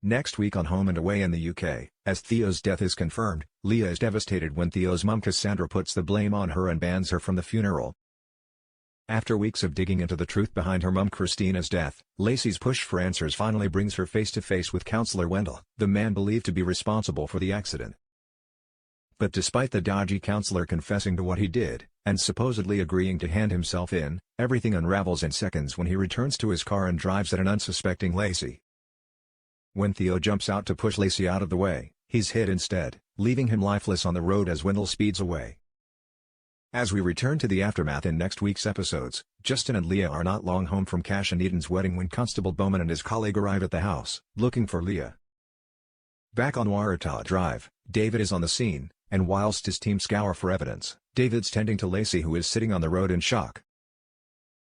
Next week on Home and Away in the UK, as Theo's death is confirmed, Leah is devastated when Theo's mum Cassandra puts the blame on her and bans her from the funeral. After weeks of digging into the truth behind her mum Christina's death, Lacey's push for answers finally brings her face to face with Counselor Wendell, the man believed to be responsible for the accident. But despite the dodgy counselor confessing to what he did, and supposedly agreeing to hand himself in, everything unravels in seconds when he returns to his car and drives at an unsuspecting Lacey. When Theo jumps out to push Lacey out of the way, he's hit instead, leaving him lifeless on the road as Wendell speeds away. As we return to the aftermath in next week's episodes, Justin and Leah are not long home from Cash and Eden's wedding when Constable Bowman and his colleague arrive at the house, looking for Leah. Back on Waratah Drive, David is on the scene, and whilst his team scour for evidence, David's tending to Lacey, who is sitting on the road in shock.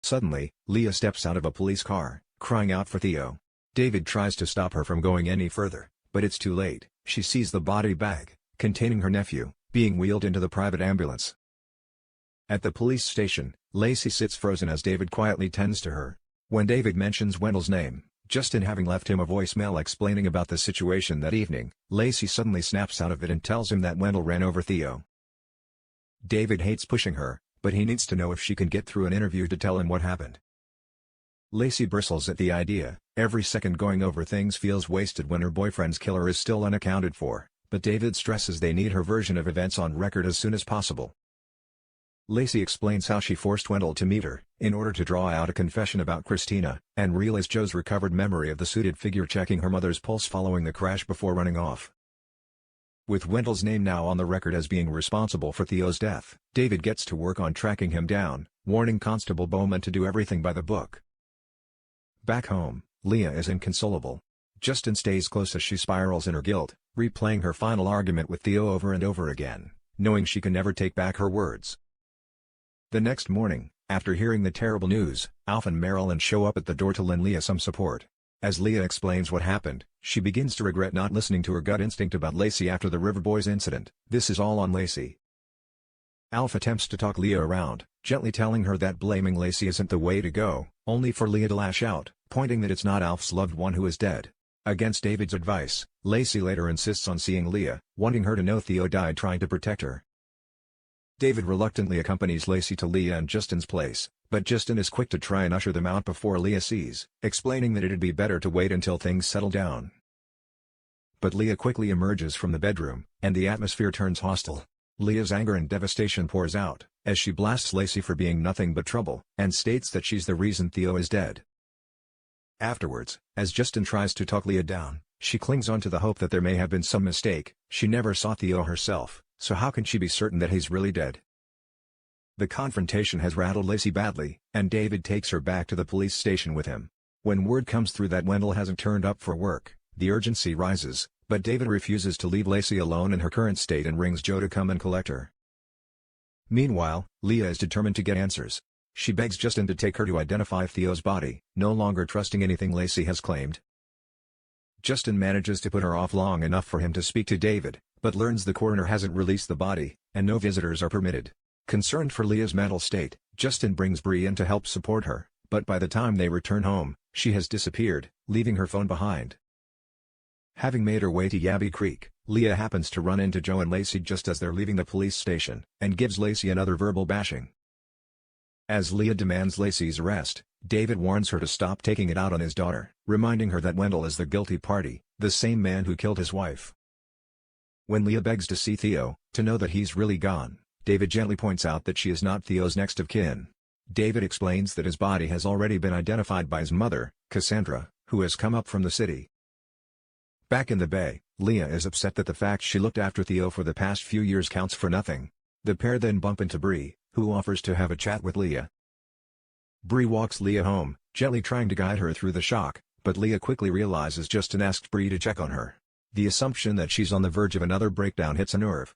Suddenly, Leah steps out of a police car, crying out for Theo. David tries to stop her from going any further, but it's too late. She sees the body bag, containing her nephew, being wheeled into the private ambulance. At the police station, Lacey sits frozen as David quietly tends to her. When David mentions Wendell's name, Justin having left him a voicemail explaining about the situation that evening, Lacey suddenly snaps out of it and tells him that Wendell ran over Theo. David hates pushing her, but he needs to know if she can get through an interview to tell him what happened. Lacey bristles at the idea. Every second going over things feels wasted when her boyfriend's killer is still unaccounted for, but David stresses they need her version of events on record as soon as possible. Lacey explains how she forced Wendell to meet her, in order to draw out a confession about Christina, and realize Joe's recovered memory of the suited figure checking her mother's pulse following the crash before running off. With Wendell's name now on the record as being responsible for Theo's death, David gets to work on tracking him down, warning Constable Bowman to do everything by the book. Back home, Leah is inconsolable. Justin stays close as she spirals in her guilt, replaying her final argument with Theo over and over again, knowing she can never take back her words. The next morning, after hearing the terrible news, Alf and Marilyn show up at the door to lend Leah some support. As Leah explains what happened, she begins to regret not listening to her gut instinct about Lacey after the River Boys incident. This is all on Lacey. Alf attempts to talk Leah around, gently telling her that blaming Lacey isn't the way to go, only for Leah to lash out, pointing that it's not Alf's loved one who is dead. Against David's advice, Lacey later insists on seeing Leah, wanting her to know Theo died trying to protect her. David reluctantly accompanies Lacey to Leah and Justin's place, but Justin is quick to try and usher them out before Leah sees, explaining that it'd be better to wait until things settle down. But Leah quickly emerges from the bedroom, and the atmosphere turns hostile. Leah's anger and devastation pours out, as she blasts Lacey for being nothing but trouble, and states that she's the reason Theo is dead. Afterwards, as Justin tries to talk Leah down, she clings on to the hope that there may have been some mistake. She never saw Theo herself, so how can she be certain that he's really dead? The confrontation has rattled Lacey badly, and David takes her back to the police station with him. When word comes through that Wendell hasn't turned up for work, the urgency rises, but David refuses to leave Lacey alone in her current state and rings Joe to come and collect her. Meanwhile, Leah is determined to get answers. She begs Justin to take her to identify Theo's body, no longer trusting anything Lacey has claimed. Justin manages to put her off long enough for him to speak to David, but learns the coroner hasn't released the body, and no visitors are permitted. Concerned for Leah's mental state, Justin brings Bree in to help support her, but by the time they return home, she has disappeared, leaving her phone behind. Having made her way to Yabby Creek, Leah happens to run into Joe and Lacey just as they're leaving the police station, and gives Lacey another verbal bashing. As Leah demands Lacey's arrest, David warns her to stop taking it out on his daughter, reminding her that Wendell is the guilty party, the same man who killed his wife. When Leah begs to see Theo, to know that he's really gone, David gently points out that she is not Theo's next of kin. David explains that his body has already been identified by his mother, Cassandra, who has come up from the city. Back in the Bay, Leah is upset that the fact she looked after Theo for the past few years counts for nothing. The pair then bump into Bree, who offers to have a chat with Leah. Bree walks Leah home, gently trying to guide her through the shock, but Leah quickly realizes Justin asked Bree to check on her. The assumption that she's on the verge of another breakdown hits a nerve.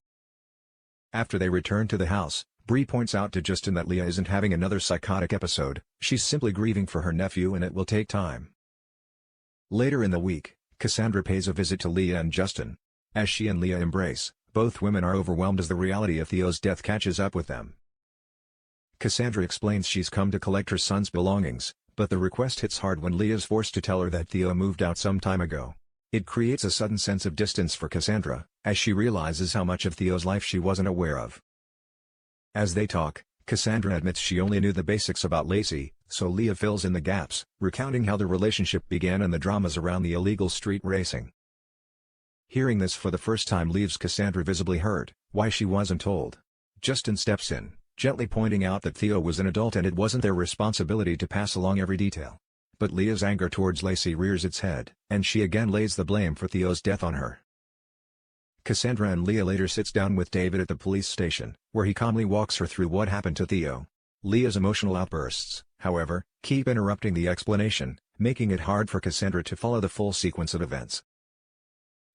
After they return to the house, Bree points out to Justin that Leah isn't having another psychotic episode, she's simply grieving for her nephew and it will take time. Later in the week, Cassandra pays a visit to Leah and Justin. As she and Leah embrace, both women are overwhelmed as the reality of Theo's death catches up with them. Cassandra explains she's come to collect her son's belongings, but the request hits hard when Leah's forced to tell her that Theo moved out some time ago. It creates a sudden sense of distance for Cassandra, as she realizes how much of Theo's life she wasn't aware of. As they talk, Cassandra admits she only knew the basics about Lacey, so Leah fills in the gaps, recounting how the relationship began and the dramas around the illegal street racing. Hearing this for the first time leaves Cassandra visibly hurt. Why she wasn't told. Justin steps in, gently pointing out that Theo was an adult and it wasn't their responsibility to pass along every detail. But Leah's anger towards Lacey rears its head, and she again lays the blame for Theo's death on her. Cassandra and Leah later sits down with David at the police station, where he calmly walks her through what happened to Theo. Leah's emotional outbursts, however, keep interrupting the explanation, making it hard for Cassandra to follow the full sequence of events.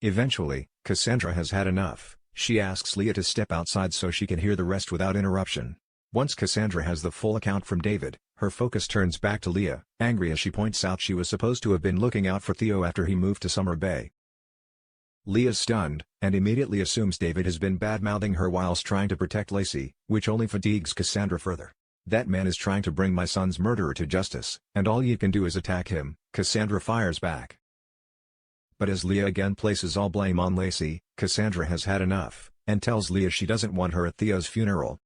Eventually, Cassandra has had enough. She asks Leah to step outside so she can hear the rest without interruption. Once Cassandra has the full account from David, her focus turns back to Leah, angry as she points out she was supposed to have been looking out for Theo after he moved to Summer Bay. Leah's stunned, and immediately assumes David has been bad-mouthing her whilst trying to protect Lacey, which only fatigues Cassandra further. "That man is trying to bring my son's murderer to justice, and all you can do is attack him," Cassandra fires back. But as Leah again places all blame on Lacey, Cassandra has had enough, and tells Leah she doesn't want her at Theo's funeral.